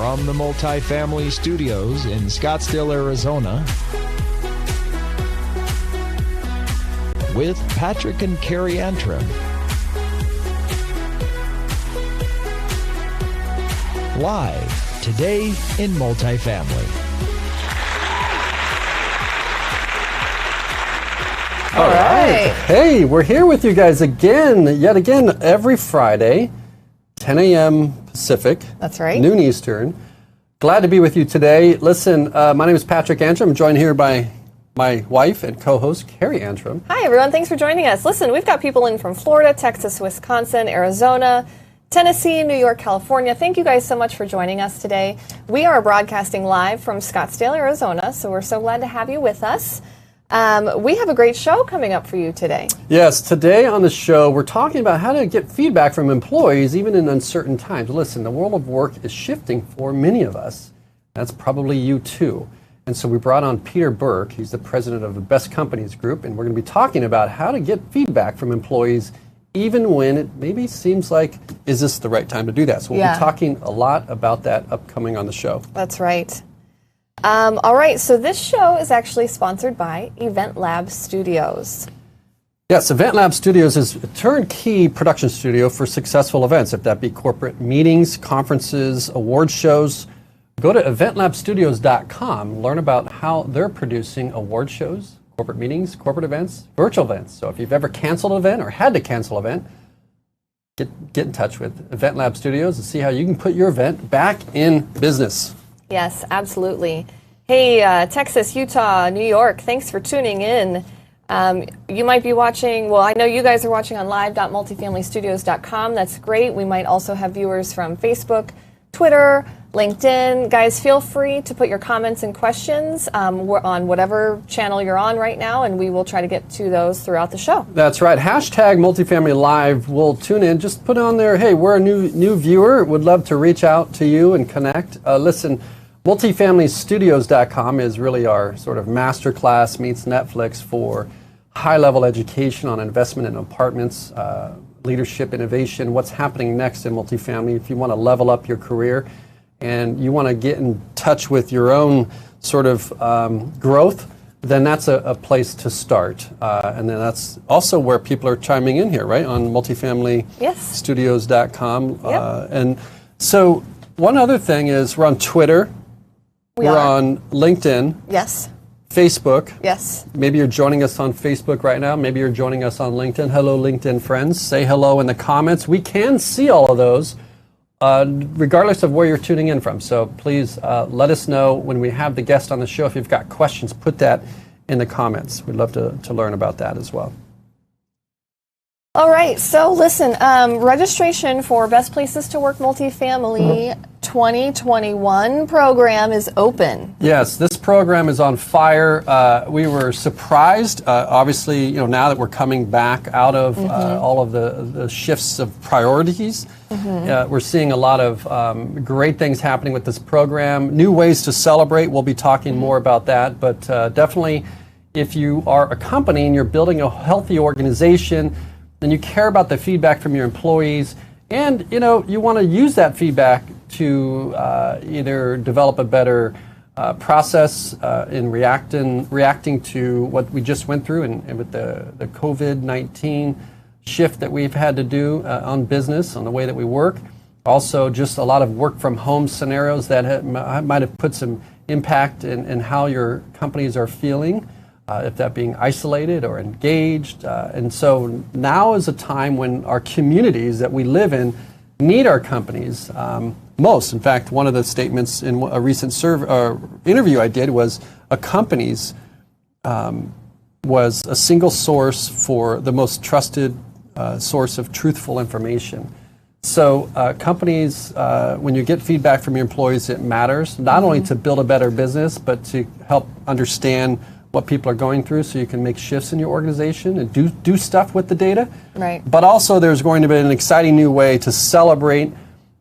From the Multifamily Studios in Scottsdale, Arizona, with Patrick and Carrie Antrim. Live today in Multifamily. All right. Hey, we're here with you guys yet again, every Friday, 10 a.m. Pacific. That's right. Noon Eastern. Glad to be with you today. Listen, my name is Patrick Antrim. I'm joined here by my wife and co-host, Carrie Antrim. Hi, everyone. Thanks for joining us. Listen, we've got people in from Florida, Texas, Wisconsin, Arizona, Tennessee, New York, California. Thank you guys so much for joining us today. We are broadcasting live from Scottsdale, Arizona, so we're so glad to have you with us. We have a great show coming up for you today. Yes, today on the show, we're talking about how to get feedback from employees even in uncertain times. Listen, the world of work is shifting for many of us. That's probably you too. And so we brought on Peter Burke. He's the president of the Best Companies Group, and we're going to be talking about how to get feedback from employees even when it maybe seems like, is this the right time to do that? So we'll be talking a lot about that upcoming on the show. That's right. All right, so this show is actually sponsored by Event Lab Studios. Yes, Event Lab Studios is a turnkey production studio for successful events, if that be corporate meetings, conferences, award shows. Go to eventlabstudios.com, learn about how they're producing award shows, corporate meetings, corporate events, virtual events. So if you've ever canceled an event or had to cancel an event, get in touch with Event Lab Studios and see how you can put your event back in business. Yes, absolutely. Hey, Texas, Utah, New York, thanks for tuning in. You might be watching, well, I know you guys are watching on live.multifamilystudios.com. That's great. We might also have viewers from Facebook, Twitter, LinkedIn. Guys, feel free to put your comments and questions on whatever channel you're on right now, and we will try to get to those throughout the show. That's right. Hashtag Multifamily Live. We'll tune in. Just put on there, hey, we're a new viewer. Would love to reach out to you and connect. Listen, multifamilystudios.com is really our sort of masterclass meets Netflix for high-level education on investment in apartments, leadership, innovation, what's happening next in multifamily. If you want to level up your career and you want to get in touch with your own sort of growth, then that's a place to start. And then that's also where people are chiming in here, right, on multifamilystudios.com. Yep. And so one other thing is we're on Twitter. We're on LinkedIn. Yes. Facebook. Yes. Maybe you're joining us on Facebook right now. Maybe you're joining us on LinkedIn. Hello, LinkedIn friends. Say hello in the comments. We can see all of those, regardless of where you're tuning in from. So please let us know when we have the guest on the show. If you've got questions, put that in the comments. We'd love to learn about that as well. All right, so listen, registration for Best Places to Work Multifamily 2021 program is open. Yes, this program is on fire. We were surprised, obviously, now that we're coming back out of all of the shifts of priorities. We're seeing a lot of great things happening with this program, new ways to celebrate. We'll be talking more about that, but definitely if you are a company and you're building a healthy organization, then you care about the feedback from your employees, and you want to use that feedback to either develop a better process in reacting to what we just went through and with the COVID-19 shift that we've had to do on business, on the way that we work. Also, just a lot of work from home scenarios that might have put some impact in how your companies are feeling. If that being isolated or engaged. And so now is a time when our communities that we live in need our companies most. In fact, one of the statements in a recent interview I did was a company's was a single source for the most trusted source of truthful information. So companies, when you get feedback from your employees, it matters, not only to build a better business, but to help understand what people are going through so you can make shifts in your organization and do stuff with the data. Right. But also there's going to be an exciting new way to celebrate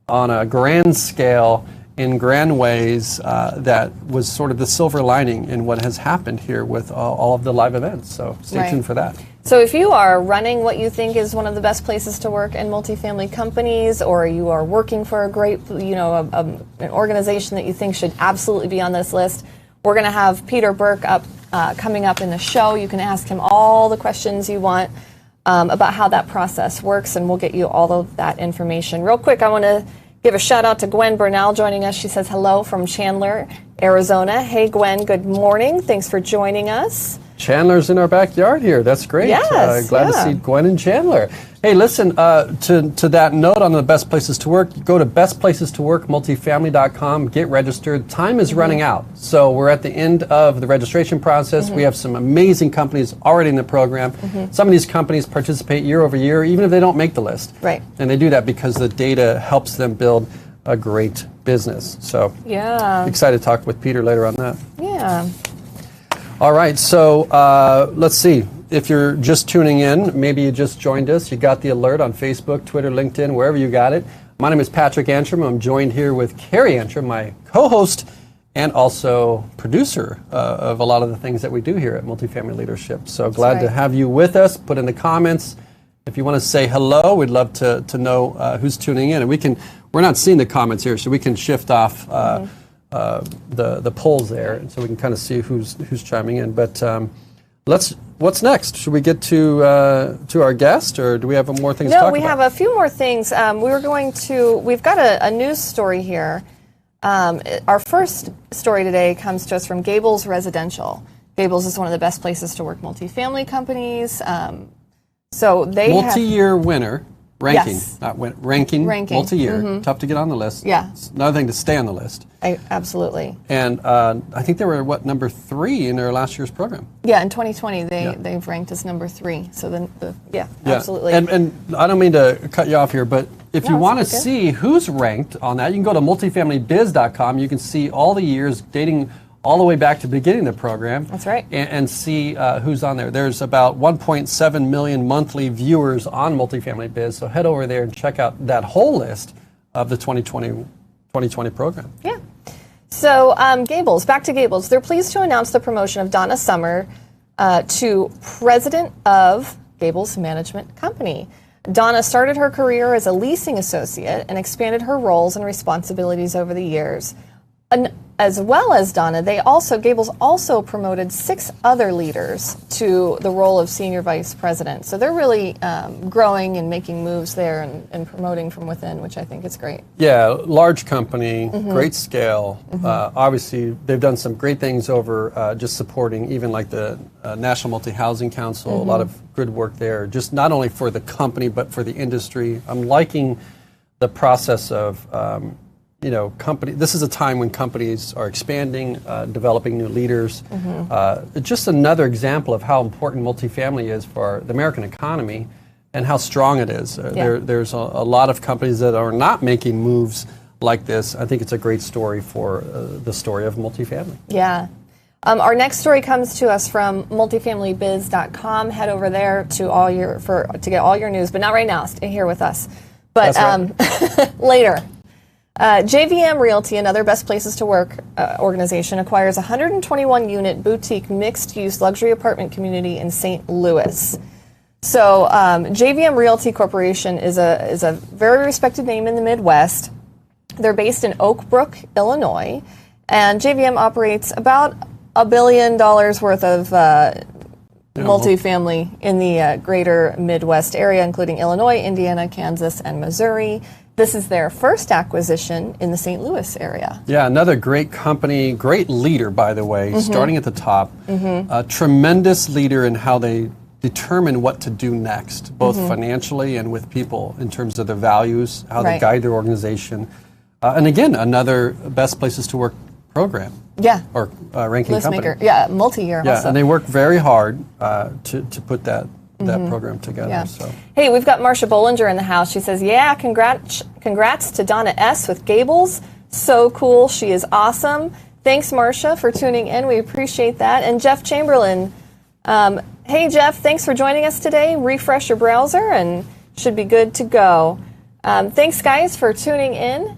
on a grand scale in grand ways that was sort of the silver lining in what has happened here with all of the live events. So stay tuned for that. So if you are running what you think is one of the best places to work in multifamily companies, or you are working for a great, an organization that you think should absolutely be on this list, we're going to have Peter Burke coming up in the show. You can ask him all the questions you want about how that process works, and we'll get you all of that information. Real quick, I want to give a shout out to Gwen Bernal joining us. She says hello from Chandler, Arizona. Hey, Gwen, good morning. Thanks for joining us. Chandler's in our backyard here. That's great. Yes, glad to see Gwen and Chandler. Hey, listen, to that note on the best places to work, go to bestplacestowworkmultifamily.com, get registered. Time is running out. So we're at the end of the registration process. We have some amazing companies already in the program. Some of these companies participate year over year, even if they don't make the list. Right. And they do that because the data helps them build a great business. So excited to talk with Peter later on that. Yeah. All right, so let's see. If you're just tuning in, maybe you just joined us, you got the alert on Facebook, Twitter, LinkedIn, wherever you got it. My name is Patrick Antrim. I'm joined here with Carrie Antrim, my co-host and also producer of a lot of the things that we do here at Multifamily Leadership. So glad to have you with us. Put in the comments if you want to say hello. We'd love to know who's tuning in. And we're not seeing the comments here, so we can shift off the polls there, and so we can kind of see who's chiming in. But what's next? Should we get to our guest, or do we have more things to talk about? No, we have a few more things. We've got a news story here. Our first story today comes to us from Gables Residential. Gables is one of the best places to work multifamily companies. So they multi-year winner. Ranking, yes. Not ranking, multi-year. Tough to get on the list. Yeah. It's another thing to stay on the list. Absolutely. And I think they were, number 3 in their last year's program. Yeah, in 2020, they've ranked as number 3. So absolutely. And I don't mean to cut you off here, but if you want to see who's ranked on that, you can go to multifamilybiz.com. You can see all the years dating all the way back to the beginning of the program. That's right. And see who's on there. There's about 1.7 million monthly viewers on Multifamily Biz, so head over there and check out that whole list of the 2020 program. Yeah. So Gables, back to Gables. They're pleased to announce the promotion of Donna Summer to president of Gables Management Company. Donna started her career as a leasing associate and expanded her roles and responsibilities over the years. As well as Donna, Gables also promoted 6 other leaders to the role of senior vice president. So they're really growing and making moves there and promoting from within, which I think is great. Yeah, large company, great scale. Obviously, they've done some great things over just supporting even like the National Multi-Housing Council, a lot of good work there, just not only for the company, but for the industry. I'm liking the process of this is a time when companies are expanding, developing new leaders. Just another example of how important multifamily is for the American economy and how strong it is. There's a lot of companies that are not making moves like this. I think it's a great story for the story of multifamily. Yeah. Our next story comes to us from multifamilybiz.com. Head over there to get all your news, but not right now. Stay here with us. But later. JVM Realty, another Best Places to Work organization, acquires a 121-unit boutique mixed-use luxury apartment community in St. Louis. So JVM Realty Corporation is a very respected name in the Midwest. They're based in Oak Brook, Illinois, and JVM operates about $1 billion worth of multifamily in the greater Midwest area, including Illinois, Indiana, Kansas, and Missouri. This is their first acquisition in the St. Louis area. Yeah, another great company, great leader, by the way, starting at the top. A tremendous leader in how they determine what to do next, both financially and with people in terms of their values, how they guide their organization. And again, another Best Places to Work program. Yeah. Or ranking List company. Maker. Yeah, multi-year also. And they work very hard to put that program together. Yeah. So. Hey, we've got Marcia Bollinger in the house. She says, congrats to Donna S. with Gables. So cool. She is awesome. Thanks, Marcia, for tuning in. We appreciate that. And Jeff Chamberlain. Hey, Jeff, thanks for joining us today. Refresh your browser and should be good to go. Thanks, guys, for tuning in.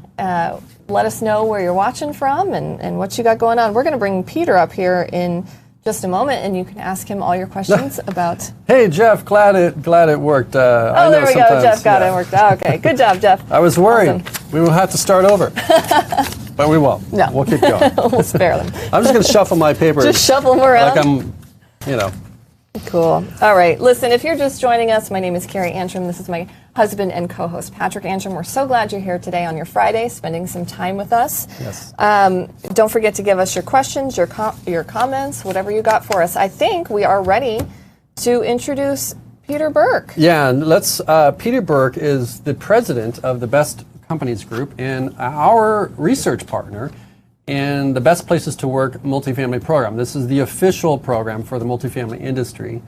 let us know where you're watching from and what you got going on. We're going to bring Peter up here in just a moment, and you can ask him all your questions about. Hey, Jeff, glad it worked. Oh, there we go. Jeff got it worked. Okay, good job, Jeff. I was worried. Awesome. We will have to start over. But we won't. No. We'll keep going. We'll spare them. I'm just going to shuffle my papers. Just shuffle them around. Like I'm, Cool. All right. Listen, if you're just joining us, my name is Carrie Antrim. This is my husband and co-host, Patrick Antrim. We're so glad you're here today on your Friday, spending some time with us. Yes. Don't forget to give us your questions, your comments, whatever you got for us. I think we are ready to introduce Peter Burke. Yeah, and Peter Burke is the president of the Best Companies Group and our research partner in the Best Places to Work multifamily program. This is the official program for the multifamily industry.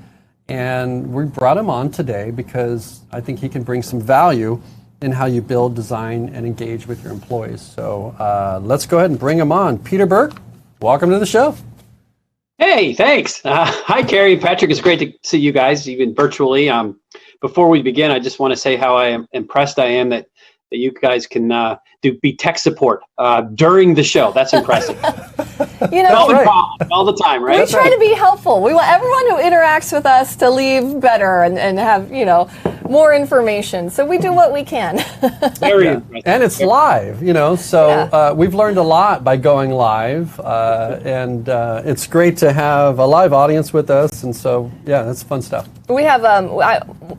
And we brought him on today because I think he can bring some value in how you build, design, and engage with your employees. So let's go ahead and bring him on. Peter Burke, welcome to the show. Hey, thanks. Hi, Carrie and Patrick. It's great to see you guys, even virtually. Before we begin, I just want to say how impressed I am that you guys can be tech support during the show. That's impressive. All the time, right? We try to be helpful. We want everyone who interacts with us to leave better and have, more information. So we do what we can. Very impressive. And it's live, so we've learned a lot by going live. And it's great to have a live audience with us. And so, that's fun stuff. We have,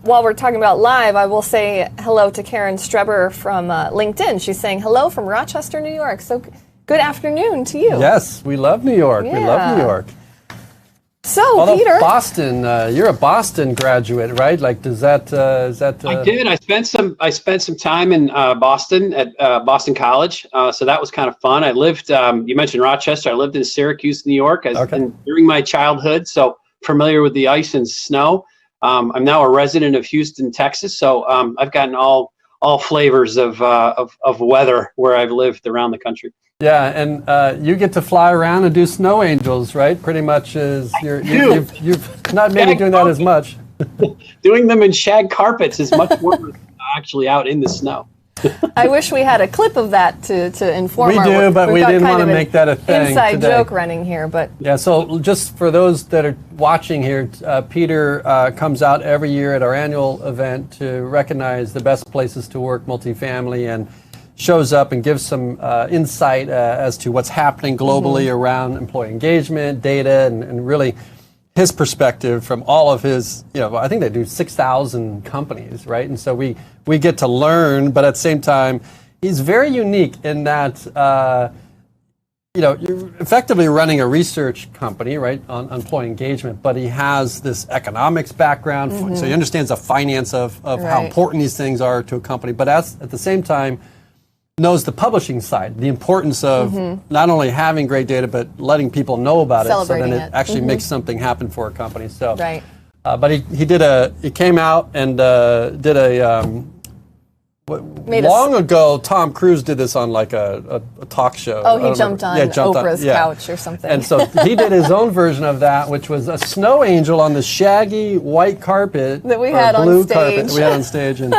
while we're talking about live, I will say hello to Karen Streber from LinkedIn. She's saying hello from Rochester, New York. So good afternoon to you. Yes, we love New York. Yeah. We love New York. So, although Peter, Boston, you're a Boston graduate, right? Like, is that? I did. I spent some time in Boston at Boston College. So that was kind of fun. I lived. You mentioned Rochester. I lived in Syracuse, New York, during my childhood. So familiar with the ice and snow. I'm now a resident of Houston, Texas. So I've gotten all flavors of weather where I've lived around the country. Yeah, and you get to fly around and do snow angels, right? Pretty much you've not maybe doing that as much. Doing them in shag carpets is much more actually out in the snow. I wish we had a clip of that to inform we our do, work. but we didn't want to make that a thing inside today. joke running here, but yeah. So just for those that are watching here, Peter comes out every year at our annual event to recognize the best places to work multifamily and shows up and gives some insight as to what's happening globally around employee engagement, data, and really his perspective from all of his, I think they do 6,000 companies, right? And so we get to learn, but at the same time, he's very unique in that, you're effectively running a research company, right, on employee engagement, but he has this economics background, so he understands the finance of how important these things are to a company, but at the same time, knows the publishing side, the importance of not only having great data, but letting people know about it, so then it actually makes something happen for a company. So, but he came out and did long ago, Tom Cruise did this on like a talk show. Oh, he jumped on Oprah's couch or something. And so he did his own version of that, which was a snow angel on the shaggy white carpet that we had on blue stage. Carpet that we had on stage, and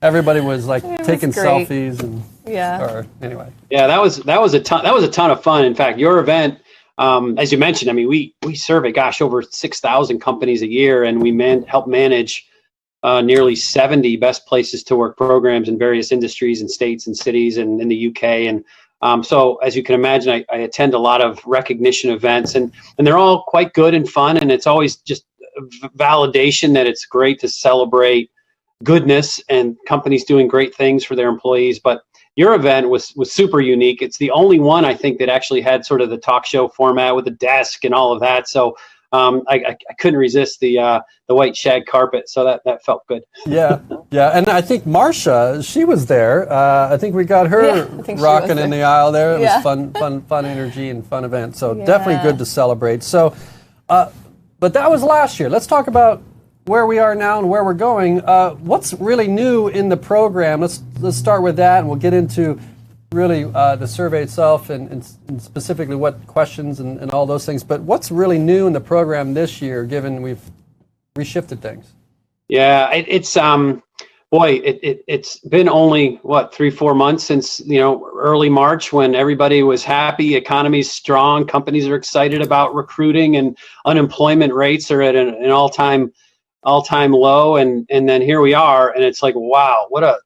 everybody was like taking selfies and. Anyway. Yeah, that was a ton of fun. In fact, your event, as you mentioned, I mean, we survey, over 6,000 companies a year, and we help manage nearly 70 best places to work programs in various industries and states and cities and in the UK. And so, as you can imagine, I attend a lot of recognition events, and they're all quite good and fun. And it's always just validation that it's great to celebrate goodness and companies doing great things for their employees. But your event was super unique. It's the only one, I think, that actually had sort of the talk show format with a desk and all of that. So I couldn't resist the white shag carpet. So that felt good. Yeah. And I think Marsha, she was there. I think we got her rocking in the aisle there. It was fun energy and fun event. So definitely good to celebrate. So, but that was last year. Let's talk about where we are now and where we're going. What's really new in the program? Let's start with that, and we'll get into really the survey itself and specifically what questions and all those things. But what's really new in the program this year, given we've reshifted things? Yeah, it's Boy, it's been only, what, 3-4 months since, early March, when everybody was happy, economy's strong, companies are excited about recruiting, and unemployment rates are at an all-time low. And then here we are, and it's like, wow, what a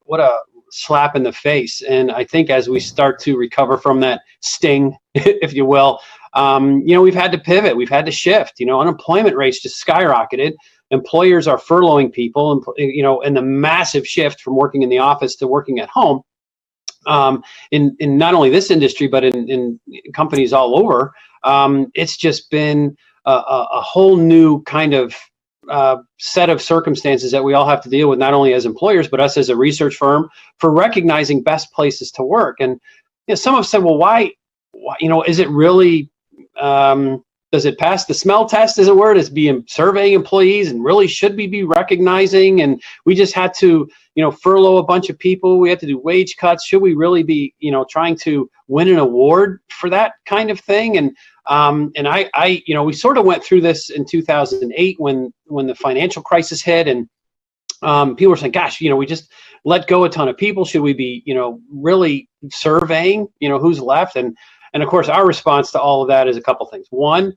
slap in the face. And I think as we start to recover from that sting, if you will, we've had to pivot, we've had to shift. Unemployment rates just skyrocketed. Employers are furloughing people, and the massive shift from working in the office to working at home, in not only this industry, but in companies all over. It's just been a whole new kind of set of circumstances that we all have to deal with, not only as employers, but us as a research firm, for recognizing best places to work. And some have said, well, why, is it really, does it pass the smell test, as it were, as being surveying employees, and really should we be recognizing? And we just had to, furlough a bunch of people. We had to do wage cuts. Should we really be, trying to win an award for that kind of thing? And I we sort of went through this in 2008 when the financial crisis hit, and people were saying, gosh, we just let go a ton of people. Should we be, really surveying, who's left? And of course, our response to all of that is a couple things. One,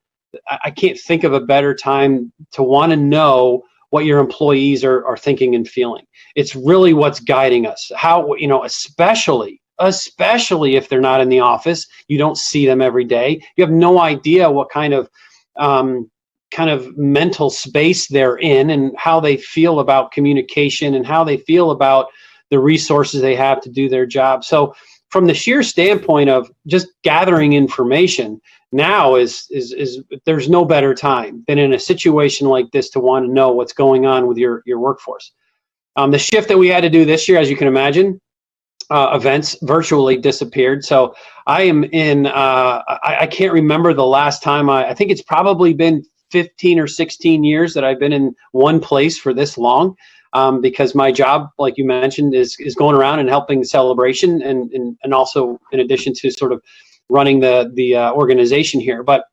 I can't think of a better time to want to know what your employees are thinking and feeling. It's really what's guiding us. How, especially if they're not in the office, you don't see them every day. You have no idea what kind of mental space they're in, and how they feel about communication, and how they feel about the resources they have to do their job. So from the sheer standpoint of just gathering information, now is there's no better time than in a situation like this to want to know what's going on with your workforce. The shift that we had to do this year, as you can imagine, events virtually disappeared. So I am in, I can't remember the last time, I think it's probably been 15 or 16 years that I've been in one place for this long. Because my job, like you mentioned, is going around and helping Celebration, and also in addition to sort of running the organization here. But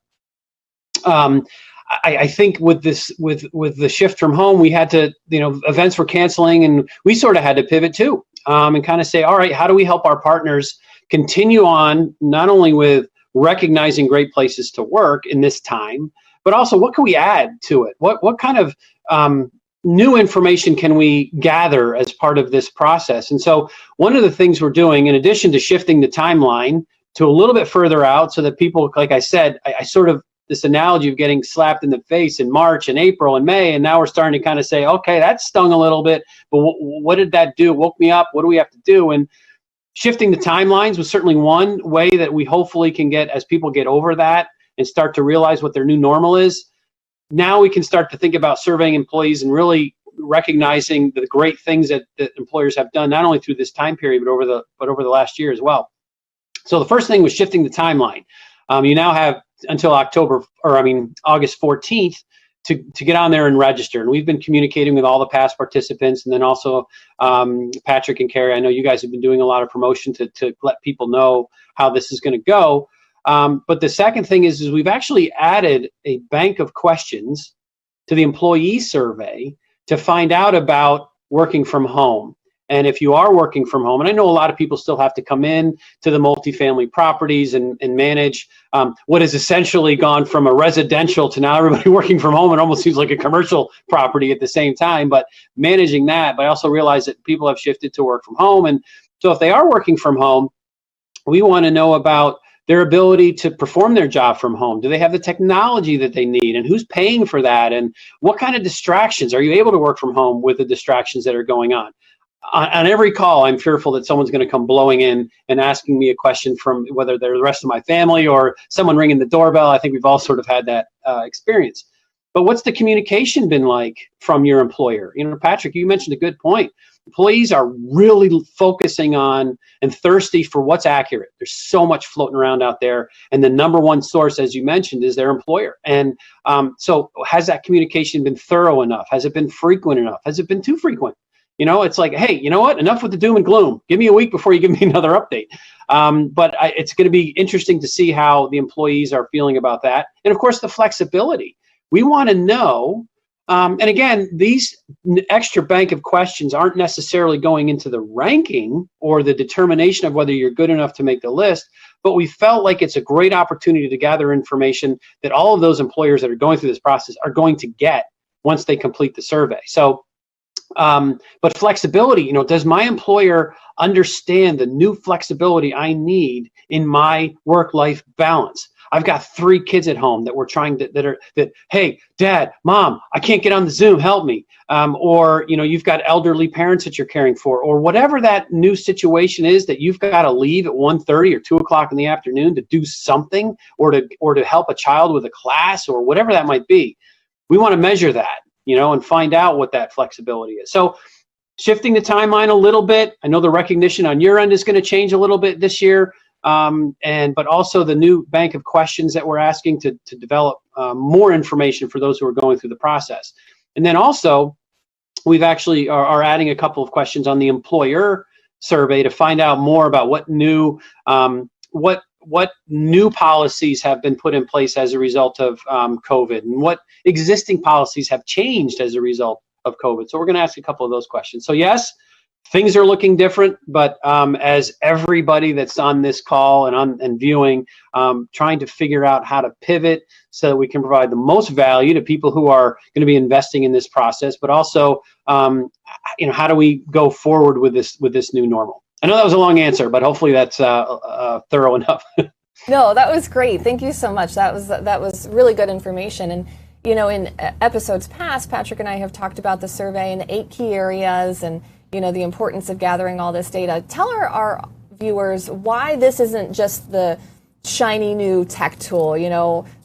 I think with the shift from home, we had to, events were canceling, and we sort of had to pivot too, and kind of say, all right, how do we help our partners continue on, not only with recognizing great places to work in this time, but also what can we add to it? What kind of new information can we gather as part of this process? And so one of the things we're doing, in addition to shifting the timeline to a little bit further out, so that people, like I said, I sort of, this analogy of getting slapped in the face in March and April and May, and now we're starting to kind of say, okay, that stung a little bit, but what did that do? It woke me up. What do we have to do? And shifting the timelines was certainly one way that we hopefully can get, as people get over that and start to realize what their new normal is. Now we can start to think about surveying employees and really recognizing the great things that employers have done, not only through this time period, but over the last year as well. So the first thing was shifting the timeline. You now have until August 14th to get on there and register. And we've been communicating with all the past participants, and then also Patrick and Carrie, I know you guys have been doing a lot of promotion to let people know how this is going to go. But the second thing is we've actually added a bank of questions to the employee survey to find out about working from home. And if you are working from home, and I know a lot of people still have to come in to the multifamily properties and manage what has essentially gone from a residential to now everybody working from home. It almost seems like a commercial property at the same time, but managing that. But I also realize that people have shifted to work from home. And so if they are working from home, we want to know about their ability to perform their job from home. Do they have the technology that they need, and who's paying for that? And what kind of distractions? Are you able to work from home with the distractions that are going on? On every call, I'm fearful that someone's going to come blowing in and asking me a question, from whether they're the rest of my family or someone ringing the doorbell. I think we've all sort of had that experience. But what's the communication been like from your employer? Patrick, you mentioned a good point. Employees are really focusing on and thirsty for what's accurate. There's so much floating around out there, and the number one source, as you mentioned, is their employer. And so has that communication been thorough enough? Has it been frequent enough? Has it been too frequent? It's like, hey, you know what? Enough with the doom and gloom. Give me a week before you give me another update. But it's going to be interesting to see how the employees are feeling about that. And of course, the flexibility. We want to know And again, these extra bank of questions aren't necessarily going into the ranking or the determination of whether you're good enough to make the list, but we felt like it's a great opportunity to gather information that all of those employers that are going through this process are going to get once they complete the survey. So, but flexibility, does my employer understand the new flexibility I need in my work-life balance? I've got 3 kids at home that we're trying to, hey, Dad, Mom, I can't get on the Zoom, help me. Or, you've got elderly parents that you're caring for, or whatever that new situation is that you've got to leave at 1:30 or 2 o'clock in the afternoon to do something, or to help a child with a class, or whatever that might be. We want to measure that, and find out what that flexibility is. So shifting the timeline a little bit. I know the recognition on your end is going to change a little bit this year. But also the new bank of questions that we're asking to develop more information for those who are going through the process. And then also, we've actually are adding a couple of questions on the employer survey to find out more about what new policies have been put in place as a result of COVID, and what existing policies have changed as a result of COVID. So we're going to ask a couple of those questions. So yes, things are looking different, but as everybody that's on this call and viewing, trying to figure out how to pivot so that we can provide the most value to people who are going to be investing in this process, but also, how do we go forward with this new normal? I know that was a long answer, but hopefully that's thorough enough. No, that was great. Thank you so much. That was really good information. And in episodes past, Patrick and I have talked about the survey and the 8 key areas, and the importance of gathering all this data. Tell our viewers why this isn't just the shiny new tech tool.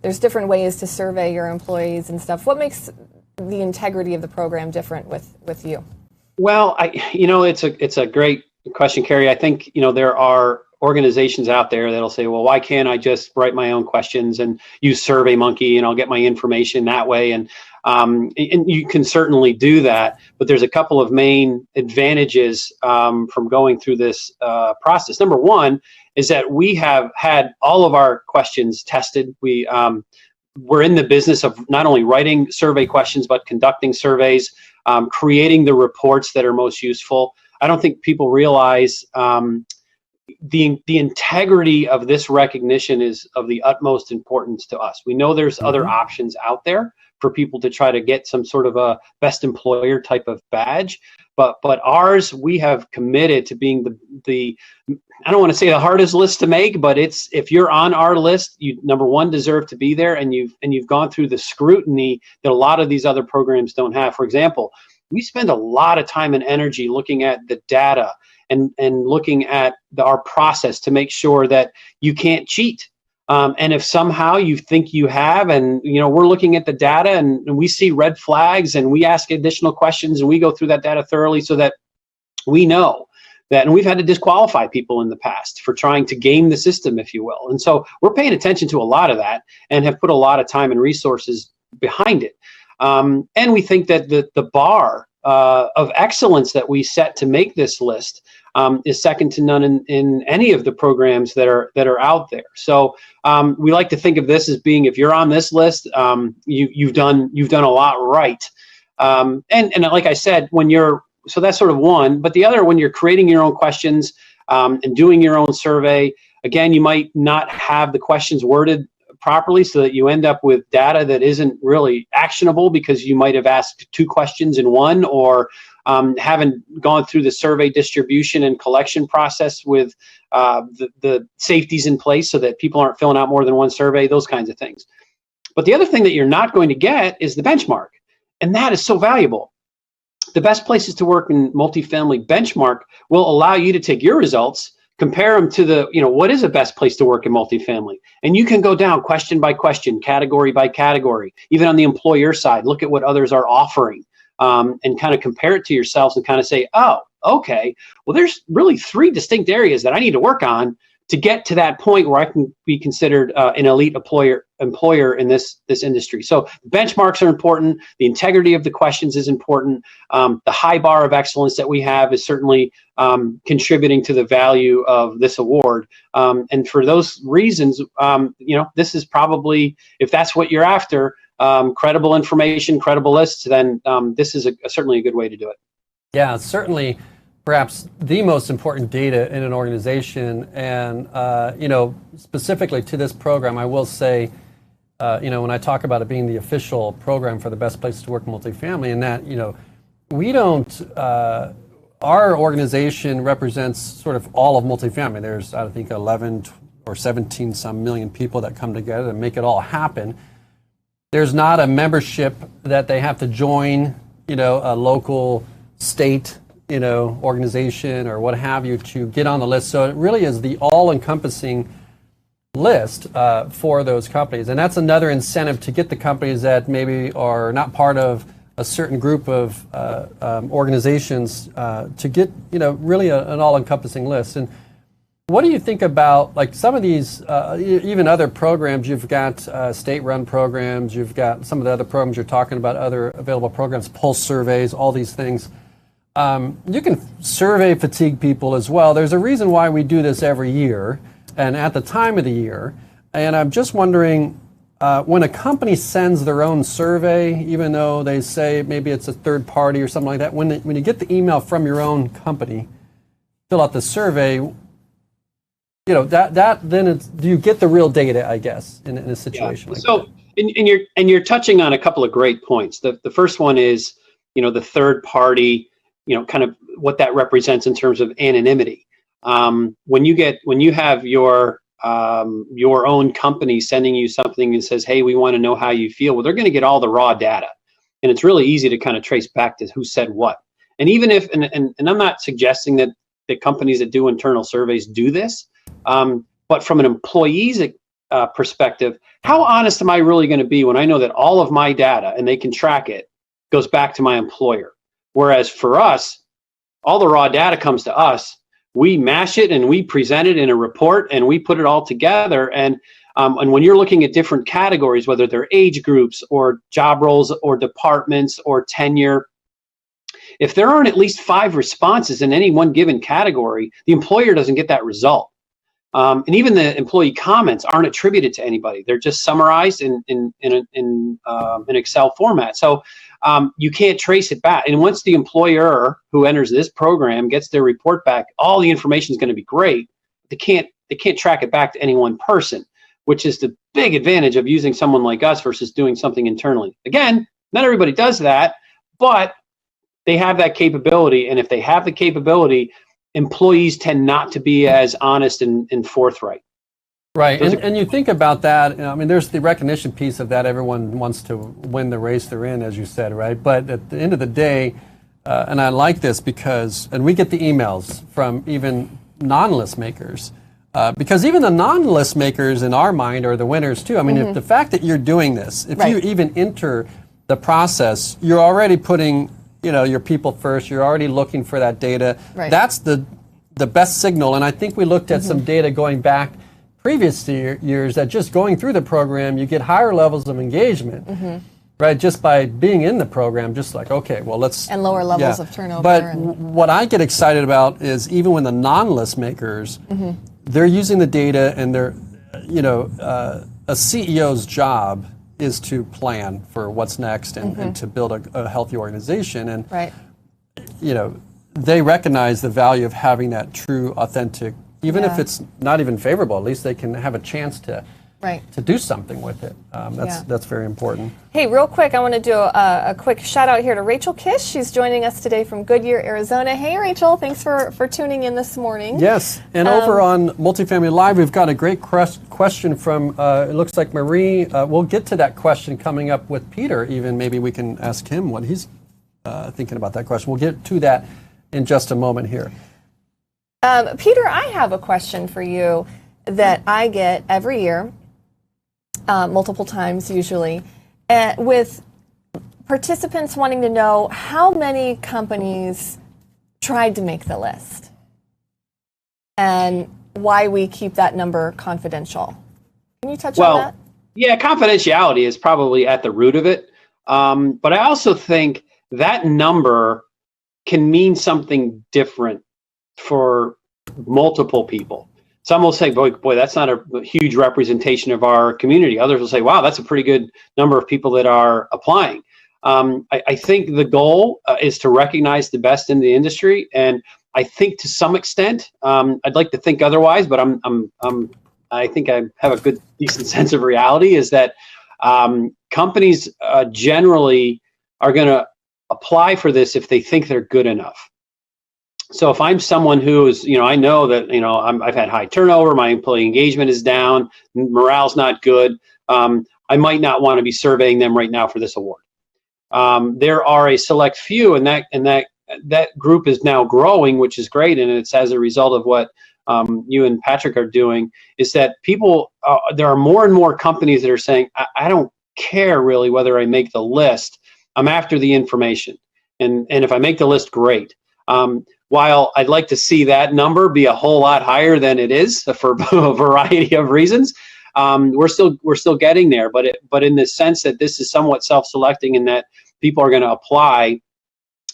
There's different ways to survey your employees and stuff. What makes the integrity of the program different with you? Well, it's a great question, Carrie. I think, there are organizations out there that'll say, well, why can't I just write my own questions and use SurveyMonkey and I'll get my information that way? And you can certainly do that, but there's a couple of main advantages from going through this process. Number one is that we have had all of our questions tested. We're in the business of not only writing survey questions, but conducting surveys, creating the reports that are most useful. I don't think people realize the integrity of this recognition is of the utmost importance to us. We know there's other options out there for people to try to get some sort of a best employer type of badge, but ours, we have committed to being the I don't want to say the hardest list to make, but if you're on our list, you, number one, deserve to be there, and you've gone through the scrutiny that a lot of these other programs don't have. For example, we spend a lot of time and energy looking at the data and looking at our process to make sure that you can't cheat. And if somehow you think you have, and we're looking at the data and we see red flags, and we ask additional questions, and we go through that data thoroughly so that we know that, and we've had to disqualify people in the past for trying to game the system, if you will. And so we're paying attention to a lot of that and have put a lot of time and resources behind it. And we think that the bar of excellence that we set to make this list is second to none in any of the programs that are out there. So we like to think of this as being, if you're on this list, you've done a lot right. And like I said, so that's sort of one, but the other, when you're creating your own questions and doing your own survey, again, you might not have the questions worded properly so that you end up with data that isn't really actionable because you might have asked 2 questions in one, or haven't gone through the survey distribution and collection process with the safeties in place so that people aren't filling out more than one survey, those kinds of things. But the other thing that you're not going to get is the benchmark, and that is so valuable. The best places to work in multifamily benchmark will allow you to take your results, compare them to what is the best place to work in multifamily. And you can go down question by question, category by category, even on the employer side, look at what others are offering, and kind of compare it to yourselves and kind of say, oh, okay, well, there's really 3 distinct areas that I need to work on to get to that point where I can be considered an elite employer in this industry. So benchmarks are important. The integrity of the questions is important. The high bar of excellence that we have is certainly contributing to the value of this award. And for those reasons, this is probably, if that's what you're after, credible information, credible lists, then this is certainly a good way to do it. Yeah, certainly perhaps the most important data in an organization. And, specifically to this program, I will say, when I talk about it being the official program for the best place to work multifamily, and that, we don't, our organization represents sort of all of multifamily. There's, I think, 11 or 17 some million people that come together and make it all happen. There's not a membership that they have to join, a local state, organization or what have you to get on the list. So it really is the all-encompassing list for those companies. And that's another incentive to get the companies that maybe are not part of a certain group of organizations to get, really an all-encompassing list. And what do you think about, like, some of these, even other programs? You've got state-run programs, you've got some of the other programs you're talking about, other available programs, pulse surveys, all these things. You can survey fatigue people as well. There's a reason why we do this every year and at the time of the year. And I'm just wondering, when a company sends their own survey, even though they say maybe it's a third party or something like that, when you get the email from your own company, fill out the survey, then do you get the real data, I guess, in a situation like that? And you're touching on a couple of great points. The first one is, the third party, kind of what that represents in terms of anonymity. When you have your own company sending you something and says, hey, we want to know how you feel, well, they're going to get all the raw data. And it's really easy to kind of trace back to who said what. And even if, and I'm not suggesting that the companies that do internal surveys do this, but from an employee's perspective, how honest am I really going to be when I know that all of my data, and they can track it, goes back to my employer? Whereas for us, all the raw data comes to us. We mash it and we present it in a report and we put it all together. And when you're looking at different categories, whether they're age groups or job roles or departments or tenure, if there aren't at least 5 responses in any one given category, the employer doesn't get that result. And even the employee comments aren't attributed to anybody. They're just summarized in an Excel format. So you can't trace it back. And once the employer who enters this program gets their report back, all the information is going to be great. They can't track it back to any one person, which is the big advantage of using someone like us versus doing something internally. Again, not everybody does that, but they have that capability. And if they have the capability, employees tend not to be as honest and forthright. Right, and you think about that, there's the recognition piece of that. Everyone wants to win the race they're in, as you said, right? But at the end of the day, and I like this because, and we get the emails from even non-list makers, because even the non-list makers in our mind are the winners too. If the fact that you're doing this, if you even enter the process, you're already putting your people first. You're already looking for that data. Right. That's the best signal. And I think we looked at some data going back previous years that just going through the program, you get higher levels of engagement, right? Just by being in the program, just like, okay, well, let's... And lower levels of turnover. But what I get excited about is even when the non-list makers, they're using the data and they're, a CEO's job is to plan for what's next and to build a healthy organization. And, they recognize the value of having that true, authentic, even if it's not even favorable, at least they can have a chance to do something with it. That's very important. Hey, real quick, I want to do a quick shout out here to Rachel Kish. She's joining us today from Goodyear, Arizona. Hey, Rachel, thanks for tuning in this morning. Yes, and over on Multifamily Live, we've got a great question from, it looks like Marie. We'll get to that question coming up with Peter. Even maybe we can ask him what he's thinking about that question. We'll get to that in just a moment here. Peter, I have a question for you that I get every year, multiple times usually, with participants wanting to know how many companies tried to make the list and why we keep that number confidential. Can you touch on that? Yeah, confidentiality is probably at the root of it. But I also think that number can mean something different for multiple people. Some will say, boy, that's not a huge representation of our community. Others will say, wow, that's a pretty good number of people that are applying. I think the goal is to recognize the best in the industry, and I think to some extent, I'd like to think otherwise, but I think I have a good, decent sense of reality. Is that companies generally are going to apply for this if they think they're good enough. So if I'm someone who is, I know that, I've had high turnover, my employee engagement is down, morale's not good, I might not want to be surveying them right now for this award. There are a select few, and that group is now growing, which is great, and it's as a result of what you and Patrick are doing, is that people, there are more and more companies that are saying, I don't care really whether I make the list, I'm after the information. And if I make the list, great. While I'd like to see that number be a whole lot higher than it is for a variety of reasons, we're still getting there. But in the sense that this is somewhat self-selecting, and that people are going to apply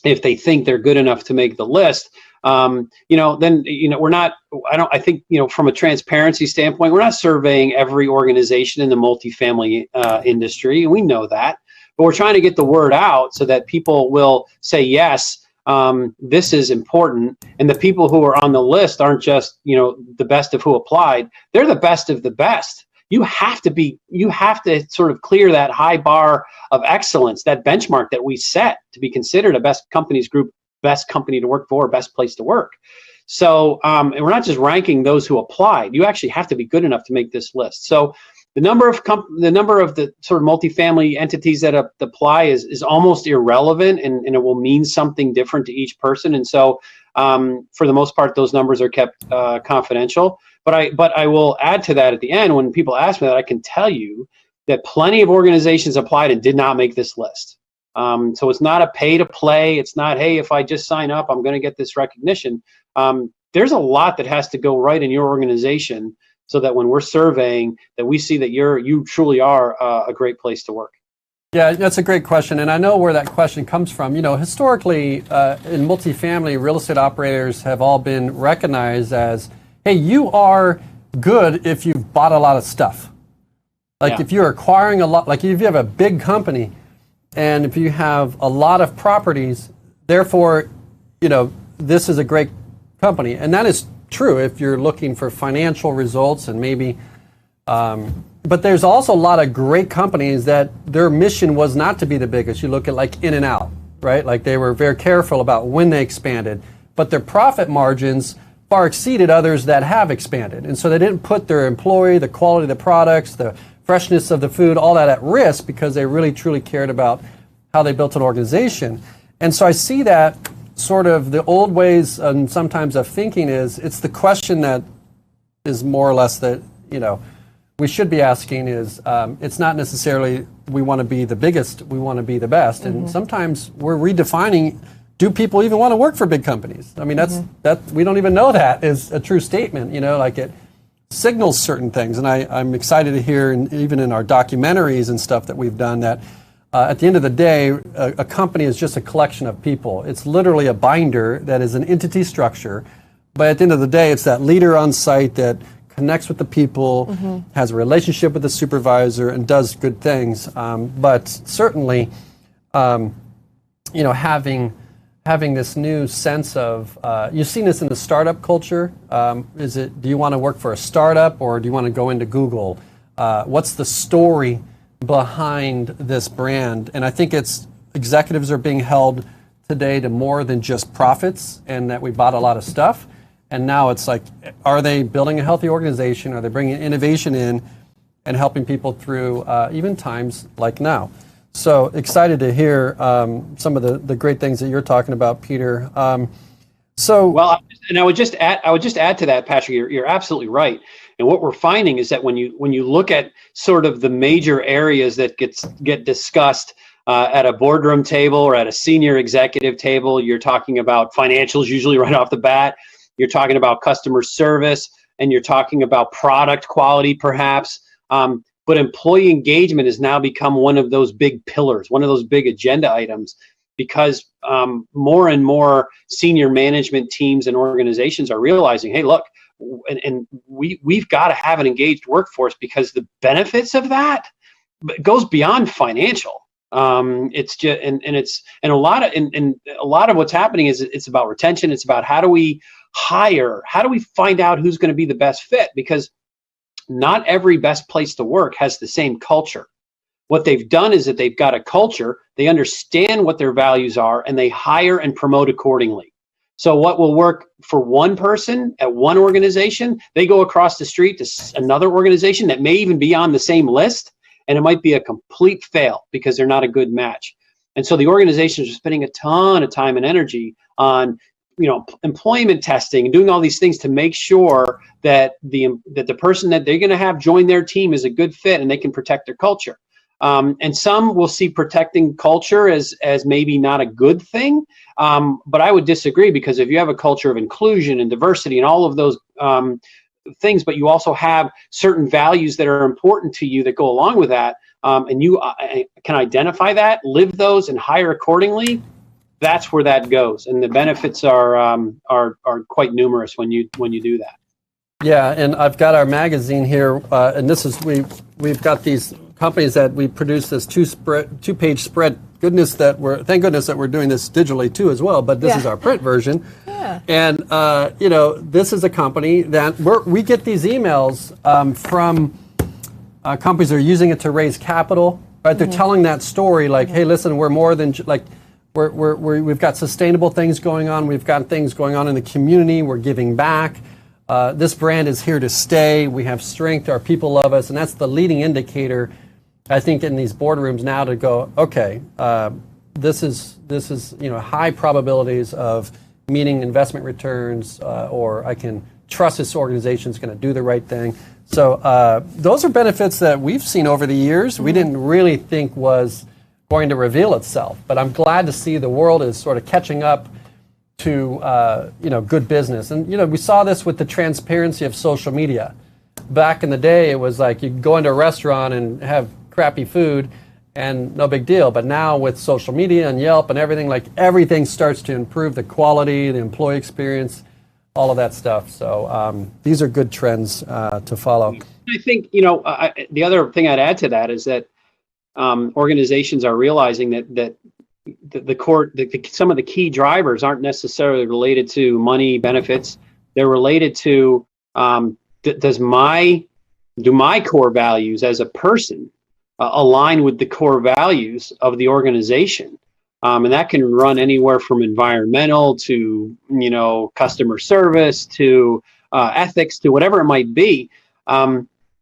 if they think they're good enough to make the list, then we're not. I think from a transparency standpoint, we're not surveying every organization in the multifamily industry, and we know that. But we're trying to get the word out so that people will say yes. This is important, and the people who are on the list aren't just the best of who applied. They're the best of the best. You have to sort of clear that high bar of excellence, that benchmark that we set to be considered a best companies group, best company to work for, best place to work. So and we're not just ranking those who applied. You actually have to be good enough to make this list. So the number of the sort of multifamily entities that apply is almost irrelevant, and it will mean something different to each person. And so, for the most part, those numbers are kept confidential. But I will add to that at the end, when people ask me that, I can tell you that plenty of organizations applied and did not make this list. So it's not a pay to play. It's not, hey, if I just sign up, I'm going to get this recognition. There's a lot that has to go right in your organization, so that when we're surveying, that we see that you truly are a great place to work. Yeah, that's a great question, and I know where that question comes from. Historically, in multifamily, real estate operators have all been recognized as, hey, you are good if you've bought a lot of stuff. Like if you're acquiring a lot, like if you have a big company, and if you have a lot of properties, therefore, this is a great company, and that is true if you're looking for financial results and maybe, but there's also a lot of great companies that their mission was not to be the biggest. You look at like In-N-Out, right? Like they were very careful about when they expanded, but their profit margins far exceeded others that have expanded. And so they didn't put their employee, the quality of the products, the freshness of the food, all that at risk, because they really truly cared about how they built an organization. And so I see that sort of the old ways and sometimes of thinking it's the question that is more or less that we should be asking is it's not necessarily we want to be the biggest, we want to be the best. Mm-hmm. And sometimes we're redefining, do people even want to work for big companies? I mean, that we don't even know that is a true statement, like it signals certain things. And I'm excited to hear, and even in our documentaries and stuff that we've done, that at the end of the day, a company is just a collection of people. It's literally a binder that is an entity structure. But at the end of the day, it's that leader on site that connects with the people, has a relationship with the supervisor, and does good things. But certainly, having this new sense of, you've seen this in the startup culture. Do you want to work for a startup, or do you want to go into Google? What's the story behind this brand? And I think executives are being held today to more than just profits, and that we bought a lot of stuff. And now it's like, are they building a healthy organization? Are they bringing innovation in and helping people through even times like now? So excited to hear some of the great things that you're talking about, Peter. And I would just add to that, Patrick. You're absolutely right. And what we're finding is that when you look at sort of the major areas that get discussed at a boardroom table or at a senior executive table, you're talking about financials usually right off the bat. You're talking about customer service, and you're talking about product quality, perhaps. But employee engagement has now become one of those big pillars, one of those big agenda items, because more and more senior management teams and organizations are realizing, hey, look, and we've got to have an engaged workforce, because the benefits of that goes beyond financial. It's just, and a lot of what's happening is it's about retention. It's about how do we find out who's going to be the best fit, because not every best place to work has the same culture. What they've done is that they've got a culture, they understand what their values are, and they hire and promote accordingly. So what will work for one person at one organization, they go across the street to another organization that may even be on the same list, and it might be a complete fail because they're not a good match. And so the organizations are spending a ton of time and energy on, employment testing and doing all these things to make sure that the person that they're going to have join their team is a good fit and they can protect their culture. And some will see protecting culture as maybe not a good thing. But I would disagree, because if you have a culture of inclusion and diversity and all of those things, but you also have certain values that are important to you that go along with that, and you can identify that, live those, and hire accordingly, that's where that goes. And the benefits are quite numerous when you do that. Yeah, and I've got our magazine here, and this is we've got these companies that we produce this two-page spread. Thank goodness that we're doing this digitally too as well. But this is our print version. Yeah. And this is a company that we get these emails from companies that are using it to raise capital. Right? They're telling that story like, hey, listen, we're more than like. We've got sustainable things going on. We've got things going on in the community. We're giving back. This brand is here to stay. We have strength. Our people love us, and that's the leading indicator, I think, in these boardrooms now to go, okay, this is high probabilities of meeting investment returns, or I can trust this organization is going to do the right thing. So those are benefits that we've seen over the years. We didn't really think was going to reveal itself, but I'm glad to see the world is sort of catching up to good business. And we saw this with the transparency of social media. Back in the day, it was like you could go into a restaurant and have crappy food and no big deal. But now with social media and Yelp and everything, like everything starts to improve the quality, the employee experience, all of that stuff. So these are good trends to follow. I think the other thing I'd add to that is that organizations are realizing that some of the key drivers aren't necessarily related to money benefits. They're related to do my core values as a person align with the core values of the organization, and that can run anywhere from environmental to customer service to ethics to whatever it might be.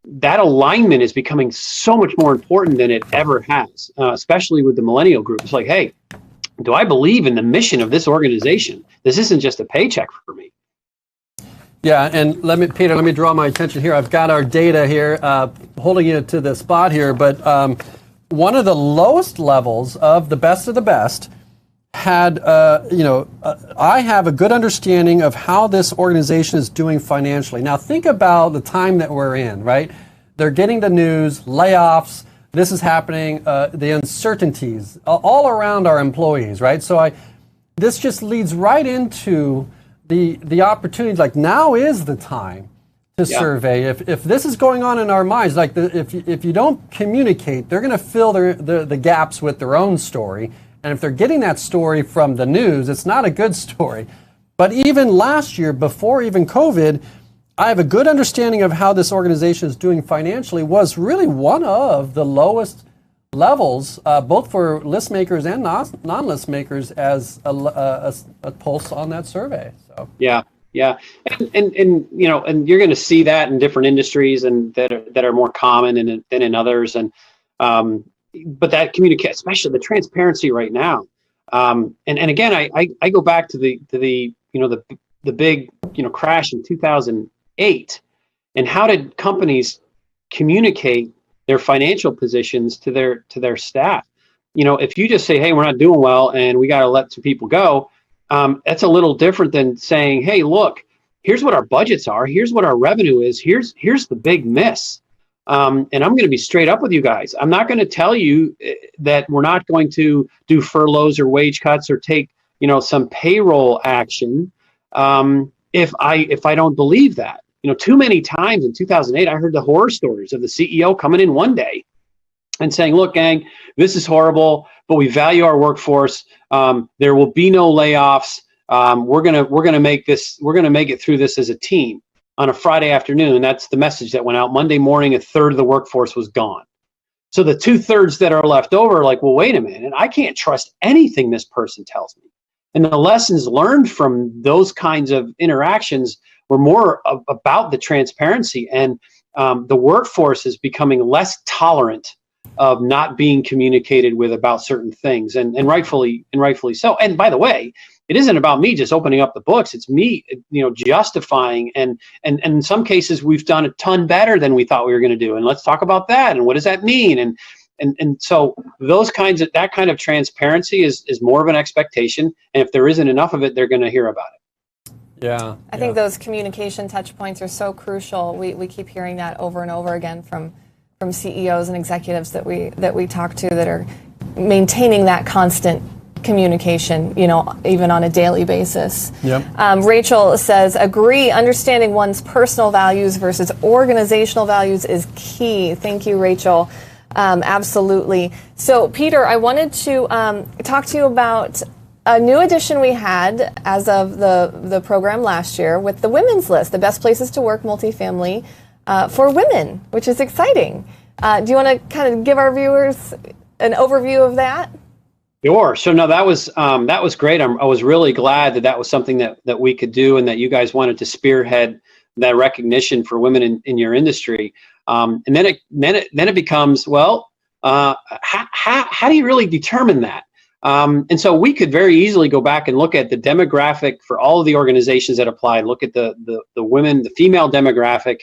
That alignment is becoming so much more important than it ever has, especially with the millennial group. It's like, hey, do I believe in the mission of this organization? This isn't just a paycheck for me. Yeah, and Peter, let me draw my attention here. I've got our data here, holding you to the spot here, but one of the lowest levels of the best had, I have a good understanding of how this organization is doing financially. Now, think about the time that we're in, right? They're getting the news, layoffs, this is happening, the uncertainties all around our employees, right? So this just leads right into the opportunities. Like, now is the time to survey. If this is going on in our minds, like if you don't communicate, they're going to fill the gaps with their own story. And if they're getting that story from the news, it's not a good story. But even last year, before even COVID, I have a good understanding of how this organization is doing financially, was really one of the lowest levels, both for list makers and non-list makers, as a pulse on that survey. So yeah, and you're going to see that in different industries and that are more common than in others, and but that communicate, especially the transparency right now. And again, I go back to the big crash in 2008, and how did companies communicate their financial positions to their staff? If you just say, hey, we're not doing well and we got to let some people go, that's a little different than saying, hey, look, here's what our budgets are, here's what our revenue is, here's the big miss. And I'm going to be straight up with you guys. I'm not going to tell you that we're not going to do furloughs or wage cuts or take, some payroll action if I don't believe that. too many times in 2008, I heard the horror stories of the CEO coming in one day and saying, look, gang, this is horrible, but we value our workforce. There will be no layoffs. We're gonna make it through this as a team on a Friday afternoon. That's the message that went out. Monday morning, a third of the workforce was gone. So the 2/3 that are left over are like, well, wait a minute, I can't trust anything this person tells me. And the lessons learned from those kinds of interactions were more about the transparency, and the workforce is becoming less tolerant of not being communicated with about certain things, and rightfully so. And by the way, it isn't about me just opening up the books. It's me, justifying, and in some cases we've done a ton better than we thought we were going to do. And let's talk about that. And what does that mean? And so that kind of transparency is more of an expectation. And if there isn't enough of it, they're going to hear about it. Yeah. I think those communication touch points are so crucial. We keep hearing that over and over again from CEOs and executives that we talk to, that are maintaining that constant communication, even on a daily basis. Yep. Rachel says, agree, understanding one's personal values versus organizational values is key. Thank you, Rachel. Absolutely. So, Peter, I wanted to talk to you about a new addition we had as of the program last year with the women's list, the best places to work multifamily for women, which is exciting. Do you want to kind of give our viewers an overview of that? Sure. So no, that was great. I was really glad that was something that we could do, and that you guys wanted to spearhead that recognition for women in your industry. And then it becomes, well, how do you really determine that? And so we could very easily go back and look at the demographic for all of the organizations that applied, look at the women, the female demographic,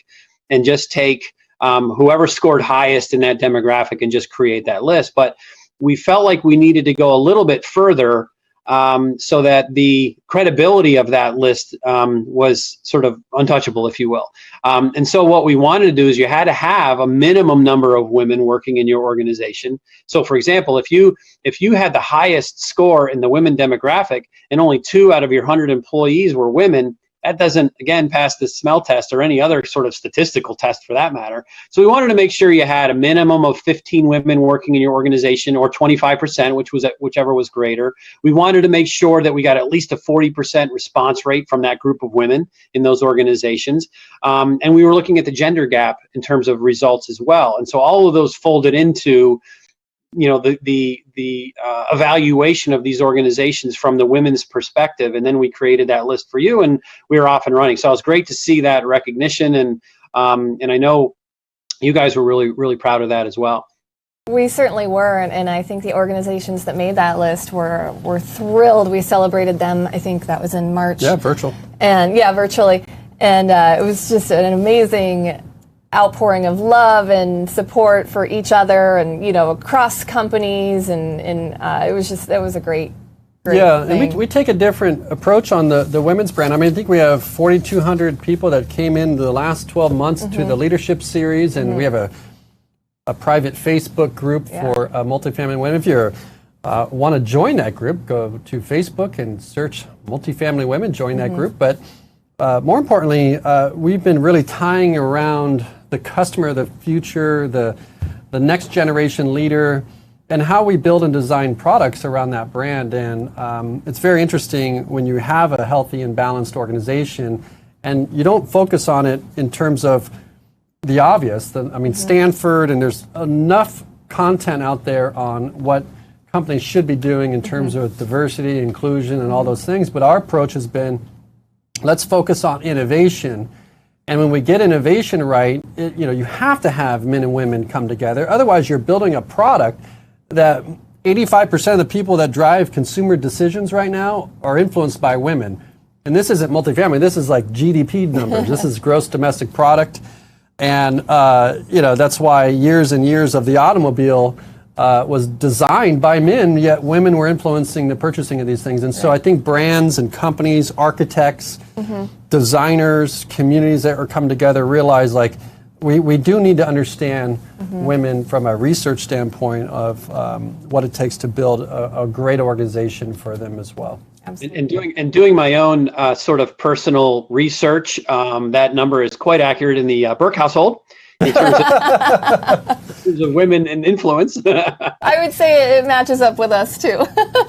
and just take whoever scored highest in that demographic and just create that list. But we felt like we needed to go a little bit further so that the credibility of that list was sort of untouchable, if you will. And so what we wanted to do is you had to have a minimum number of women working in your organization. So for example, if you had the highest score in the women demographic and only 2 out of your 100 employees were women, that doesn't, again, pass the smell test or any other sort of statistical test for that matter. So we wanted to make sure you had a minimum of 15 women working in your organization, or 25%, whichever was greater. We wanted to make sure that we got at least a 40% response rate from that group of women in those organizations. And we were looking at the gender gap in terms of results as well. And so all of those folded into the evaluation of these organizations from the women's perspective, and then we created that list for you, and we were off and running. So it was great to see that recognition, and I know you guys were really, really proud of that as well. We certainly were, and I think the organizations that made that list were thrilled. We celebrated them. I think that was in March. Yeah, virtually. And it was just an amazing outpouring of love and support for each other, and across companies, and it was a great yeah thing. And we take a different approach on the women's brand. I mean, I think we have 4,200 people that came in the last 12 months to the leadership series, and we have a private Facebook group for multifamily women. If you want to join that group, go to Facebook and search multifamily women, join that group. But more importantly, we've been really tying around the customer, the future, the next generation leader, and how we build and design products around that brand. And it's very interesting when you have a healthy and balanced organization, and you don't focus on it in terms of the obvious. Stanford, and there's enough content out there on what companies should be doing in terms of diversity, inclusion, and all those things. But our approach has been, let's focus on innovation. And when we get innovation right, you have to have men and women come together. Otherwise, you're building a product that 85% of the people that drive consumer decisions right now are influenced by women. And this isn't multifamily. This is like GDP numbers. This is gross domestic product. And, that's why years and years of the automobile was designed by men, yet women were influencing the purchasing of these things. And so I think brands and companies, architects, designers, communities that are coming together realize, like, we do need to understand women from a research standpoint of what it takes to build a great organization for them as well. Absolutely. And doing my own sort of personal research, that number is quite accurate in the Burke household in terms of women and influence. I would say it matches up with us too.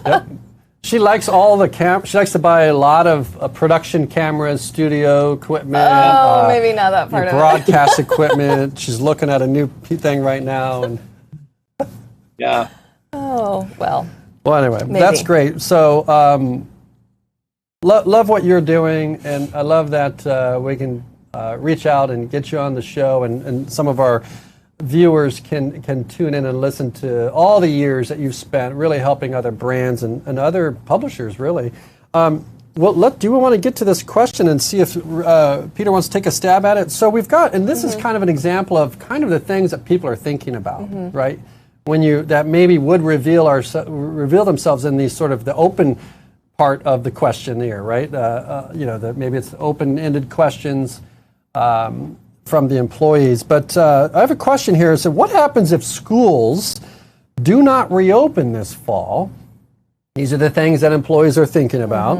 Yep. She likes all the she likes to buy a lot of production cameras, studio equipment. Oh, maybe not that part of it. Broadcast equipment. She's looking at a new thing right now. And Yeah. Oh, well. Well, anyway, Maybe. that's great. So, love what you're doing, and I love that we can reach out and get you on the show, and some of our viewers can tune in and listen to all the years that you've spent really helping other brands and other publishers, really. Well, do we want to get to this question and see if Peter wants to take a stab at it? So we've got, and this is kind of an example of kind of the things that people are thinking about, right? When that maybe would reveal themselves in these sort of the open part of the questionnaire, right? That maybe it's open-ended questions from the employees. But I have a question here. So what happens if schools do not reopen this fall? These are the things that employees are thinking about.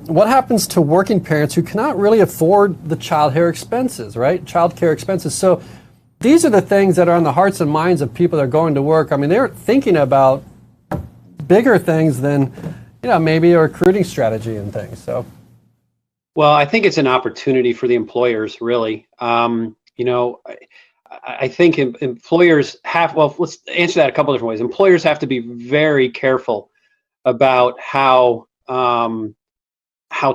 What happens to working parents who cannot really afford the childcare expenses, right? Childcare expenses. So these are the things that are on the hearts and minds of people that are going to work. I mean, they're thinking about bigger things than, maybe a recruiting strategy and things. So. Well, I think it's an opportunity for the employers, really. I think employers have, let's answer that a couple different ways. Employers have to be very careful about how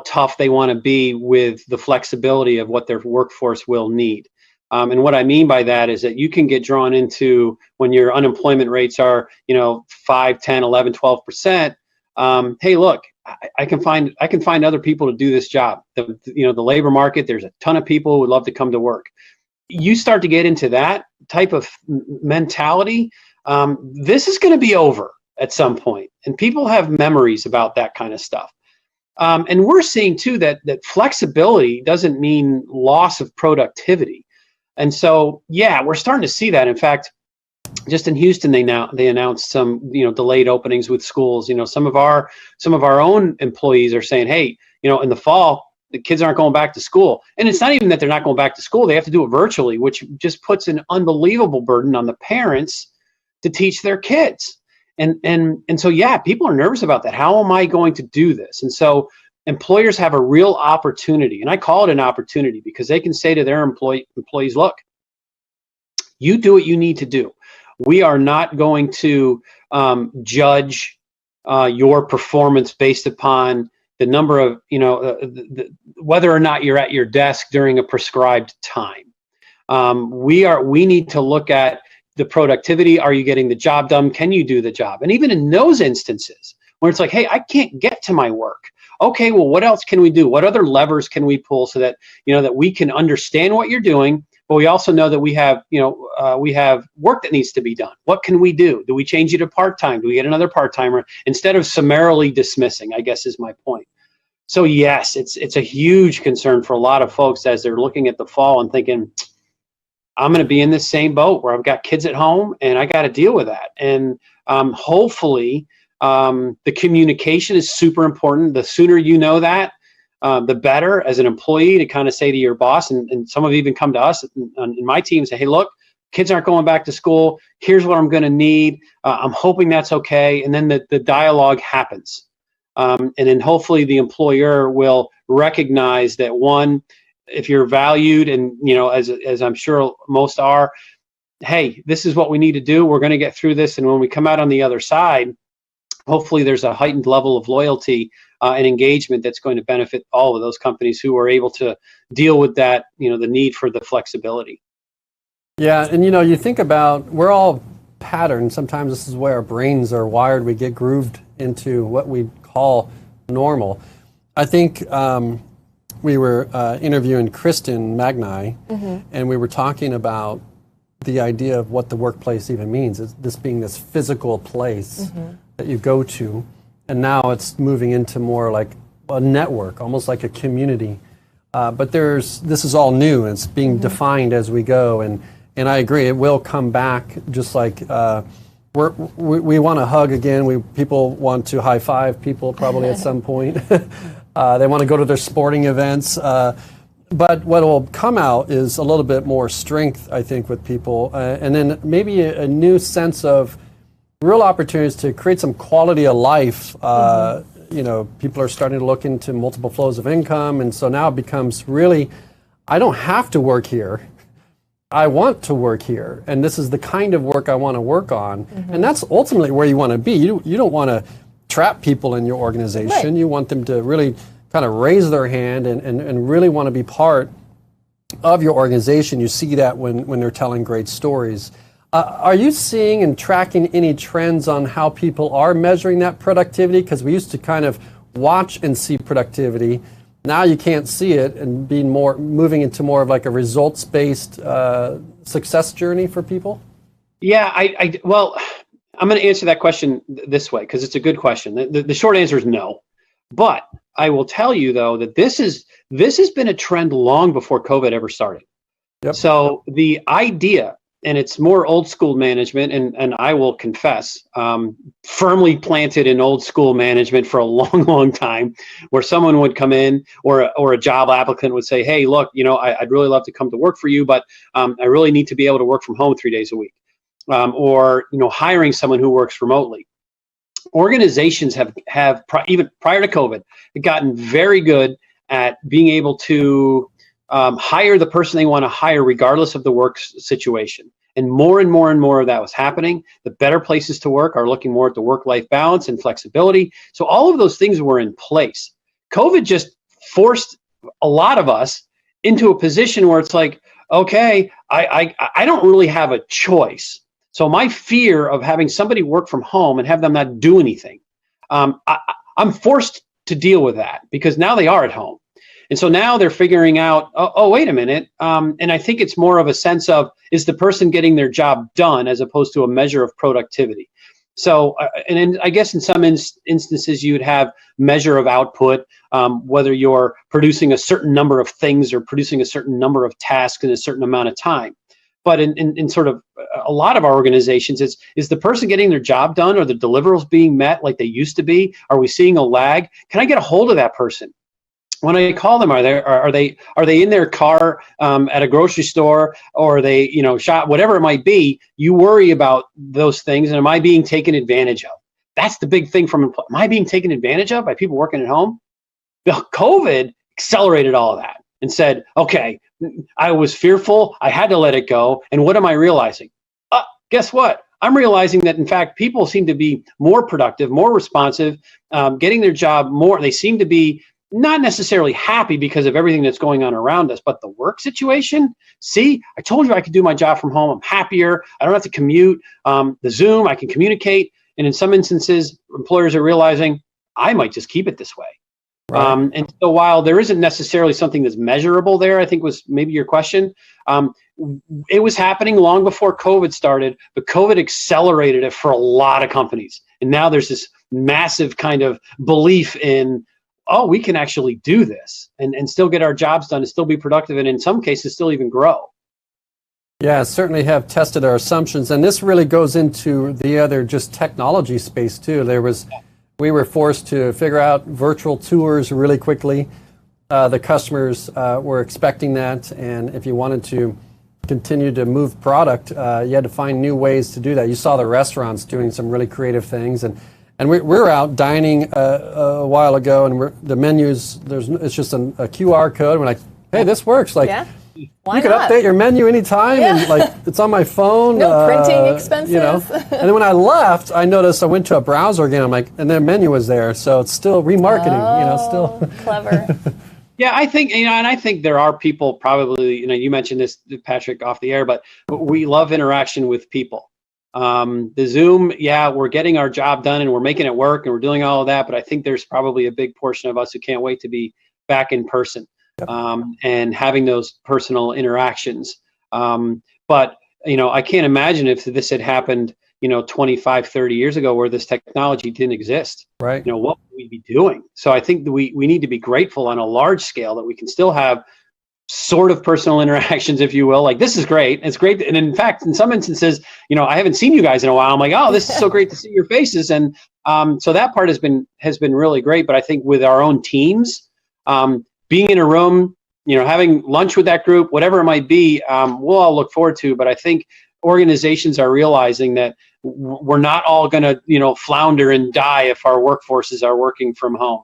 tough they want to be with the flexibility of what their workforce will need. And what I mean by that is that you can get drawn into when your unemployment rates are, 5, 10, 11, 12%. Hey, look, I can find other people to do this job. The labor market, there's a ton of people who would love to come to work. You start to get into that type of mentality, this is going to be over at some point. And people have memories about that kind of stuff. And we're seeing too that flexibility doesn't mean loss of productivity. And so, yeah, we're starting to see that. In fact, just in Houston, they announced some delayed openings with schools. Some of our own employees are saying, hey, in the fall the kids aren't going back to school, and it's not even that they're not going back to school; they have to do it virtually, which just puts an unbelievable burden on the parents to teach their kids. And so, yeah, people are nervous about that. How am I going to do this? And so employers have a real opportunity, and I call it an opportunity because they can say to their employees, look, you do what you need to do. We are not going to judge your performance based upon the number of, whether or not you're at your desk during a prescribed time. We need to look at the productivity. Are you getting the job done? Can you do the job? And even in those instances where it's like, hey, I can't get to my work. Okay, well, what else can we do? What other levers can we pull so that, that we can understand what you're doing, but we also know that we have work that needs to be done. What can we do? Do we change you to part-time? Do we get another part-timer? Instead of summarily dismissing, I guess is my point. So yes, it's a huge concern for a lot of folks as they're looking at the fall and thinking, I'm going to be in this same boat where I've got kids at home and I got to deal with that. And hopefully the communication is super important. The sooner you know that, the better as an employee to kind of say to your boss, and some have even come to us in my team and say, hey, look, kids aren't going back to school. Here's what I'm going to need. I'm hoping that's okay. And then the dialogue happens. And then hopefully the employer will recognize that, one, if you're valued and, as I'm sure most are, hey, this is what we need to do. We're going to get through this. And when we come out on the other side, hopefully there's a heightened level of loyalty and engagement that's going to benefit all of those companies who are able to deal with that, the need for the flexibility. Yeah, and you think about, we're all patterned. Sometimes this is where our brains are wired. We get grooved into what we call normal. I think we were interviewing Kristen Magnai, and we were talking about the idea of what the workplace even means. It's this being this physical place that you go to, and now it's moving into more like a network, almost like a community. But this is all new, and it's being defined as we go. And I agree, it will come back. Just like we want to hug again. People want to high five people probably at some point. They want to go to their sporting events. But what will come out is a little bit more strength, I think, with people, and then maybe a new sense of real opportunities to create some quality of life. People are starting to look into multiple flows of income, and so now it becomes really, I don't have to work here. I want to work here, and this is the kind of work I want to work on, and that's ultimately where you want to be. You don't want to trap people in your organization. Right. You want them to really kind of raise their hand and really want to be part of your organization. You see that when they're telling great stories. Are you seeing and tracking any trends on how people are measuring that productivity? Because we used to kind of watch and see productivity. Now you can't see it, and moving into more of like a results-based success journey for people? Yeah, well, I'm going to answer that question this way because it's a good question. The short answer is no. But I will tell you, though, that this has been a trend long before COVID ever started. Yep. So the idea, and it's more old school management, and I will confess, firmly planted in old school management for a long, long time, where someone would come in or a job applicant would say, hey, look, I'd really love to come to work for you, but I really need to be able to work from home 3 days a week. Or hiring someone who works remotely. Organizations have even prior to COVID, gotten very good at being able to hire the person they want to hire regardless of the work situation. And more and more of that was happening. The better places to work are looking more at the work-life balance and flexibility. So all of those things were in place. COVID just forced a lot of us into a position where it's like, okay, I don't really have a choice. So my fear of having somebody work from home and have them not do anything, I'm forced to deal with that because now they are at home. And so now they're figuring out, oh, wait a minute. And I think it's more of a sense of, is the person getting their job done as opposed to a measure of productivity? So, and I guess in some instances you'd have measure of output, whether you're producing a certain number of things or producing a certain number of tasks in a certain amount of time. But in sort of a lot of our organizations, is the person getting their job done? Are the deliverables being met like they used to be? Are we seeing a lag? Can I get a hold of that person? When I call them, are they in their car at a grocery store, or are they shop, whatever it might be? You worry about those things, and am I being taken advantage of? That's the big thing am I being taken advantage of by people working at home? COVID accelerated all of that and said, okay, I was fearful, I had to let it go, and what am I realizing? Guess what? I'm realizing that, in fact, people seem to be more productive, more responsive, getting their job more. They seem to be not necessarily happy because of everything that's going on around us, but the work situation, see, I told you I could do my job from home. I'm happier. I don't have to commute. The Zoom, I can communicate. And in some instances, employers are realizing I might just keep it this way. Right. And so while there isn't necessarily something that's measurable there, I think was maybe your question, it was happening long before COVID started, but COVID accelerated it for a lot of companies. And now there's this massive kind of belief in, oh, we can actually do this and still get our jobs done and still be productive, and in some cases still even grow. Yeah, certainly have tested our assumptions. And this really goes into the other just technology space too. We were forced to figure out virtual tours really quickly. The customers were expecting that, and if you wanted to continue to move product, you had to find new ways to do that. You saw the restaurants doing some really creative things, and we were out dining a while ago, and the menus, it's just a QR code. We're like, hey, this works. Like, yeah. Why you could update your menu anytime, and like it's on my phone. No printing expenses. And then when I left, I noticed I went to a browser again. I'm like, and their menu was there, so it's still remarketing. Still clever. Yeah, I think and I think there are people probably. You mentioned this, Patrick, off the air, but we love interaction with people. The Zoom, yeah, we're getting our job done and we're making it work and we're doing all of that, but I think there's probably a big portion of us who can't wait to be back in person. Yep. And having those personal interactions. But, I can't imagine if this had happened, 25, 30 years ago where this technology didn't exist. Right. What would we be doing? So I think that we need to be grateful on a large scale that we can still have sort of personal interactions, if you will. Like, this is great. It's great. And in fact, in some instances, I haven't seen you guys in a while. I'm like, oh, this is so great to see your faces. And so that part has been really great. But I think with our own teams, being in a room, having lunch with that group, whatever it might be, we'll all look forward to. But I think organizations are realizing that we're not all going to, flounder and die if our workforces are working from home.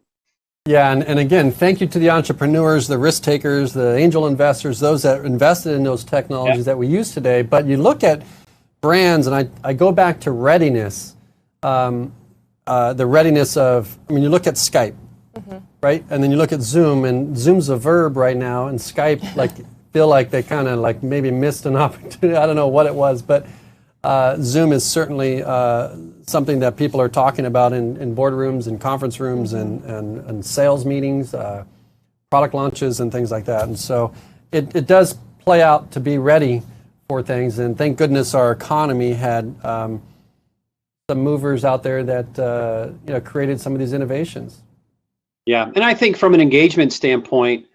Yeah, and again, thank you to the entrepreneurs, the risk takers, the angel investors, those that invested in those technologies that we use today. But you look at brands, and I go back to readiness, the readiness of, you look at Skype, right? And then you look at Zoom, and Zoom's a verb right now, and Skype, feel like they kind of maybe missed an opportunity. I don't know what it was, but Zoom is certainly something that people are talking about in boardrooms and conference rooms and sales meetings, product launches and things like that. And so it does play out to be ready for things. And thank goodness our economy had some movers out there that created some of these innovations. Yeah, and I think from an engagement standpoint,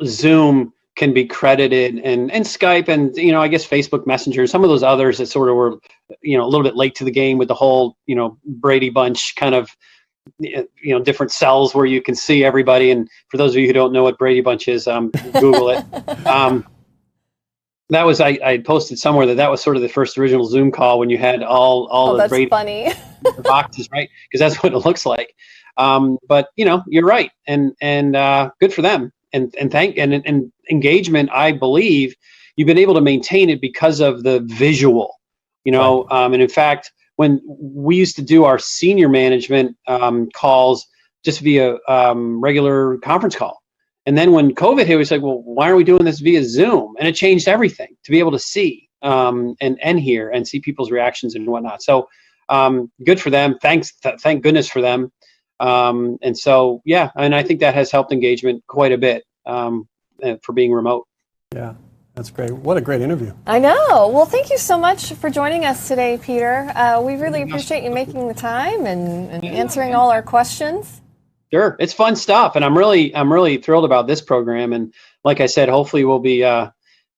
Zoom can be credited, and Skype, and I guess Facebook Messenger, some of those others that sort of were a little bit late to the game with the whole Brady Bunch kind of different cells where you can see everybody. And for those of you who don't know what Brady Bunch is, Google it. That was I posted somewhere that was sort of the first original Zoom call when you had all the that's Brady funny. boxes, right? Because that's what it looks like. But you're right, and good for them. And engagement, I believe you've been able to maintain it because of the visual, and in fact, when we used to do our senior management calls just via regular conference call. And then when COVID hit, we was like, well, why are we doing this via Zoom? And it changed everything to be able to see and hear and see people's reactions and whatnot. So good for them. Thank goodness for them. And so, yeah, and I think that has helped engagement quite a bit for being remote. Yeah, that's great. What a great interview. I know. Well, thank you so much for joining us today, Peter. We really appreciate you making the time and answering all our questions. Sure. It's fun stuff. And I'm really thrilled about this program. And like I said, hopefully we'll be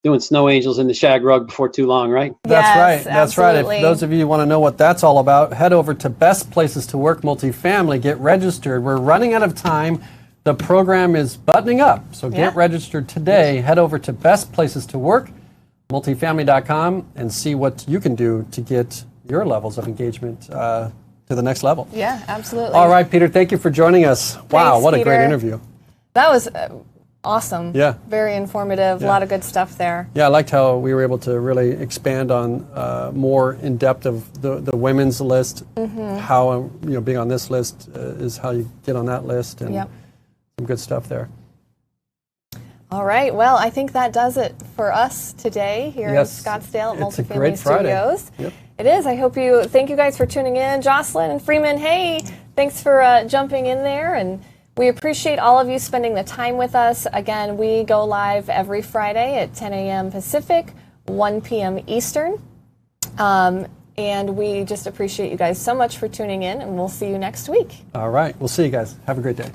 doing snow angels in the shag rug before too long, right? That's right. Yes, That's absolutely. right. If those of you want to know what that's all about, head over to Best Places to Work Multifamily. Get registered. We're running out of time. The program is buttoning up. So get registered today. Head over to Best Places to Work multifamily.com and see what you can do to get your levels of engagement to the next level. Yeah, absolutely. All right, Peter, thank you for joining us. Wow, Thanks, what a Peter. great interview. That was awesome. Yeah. Very informative. A lot of good stuff there. Yeah, I liked how we were able to really expand on more in depth of the women's list, how being on this list is how you get on that list, and some good stuff there. All right. Well, I think that does it for us today here in Scottsdale at It's a Multifamily great Friday. Studios. Yep. It is. Thank you guys for tuning in. Jocelyn and Freeman, hey, thanks for jumping in there. And we appreciate all of you spending the time with us. Again, we go live every Friday at 10 a.m. Pacific, 1 p.m. Eastern. And we just appreciate you guys so much for tuning in, and we'll see you next week. All right. We'll see you guys. Have a great day.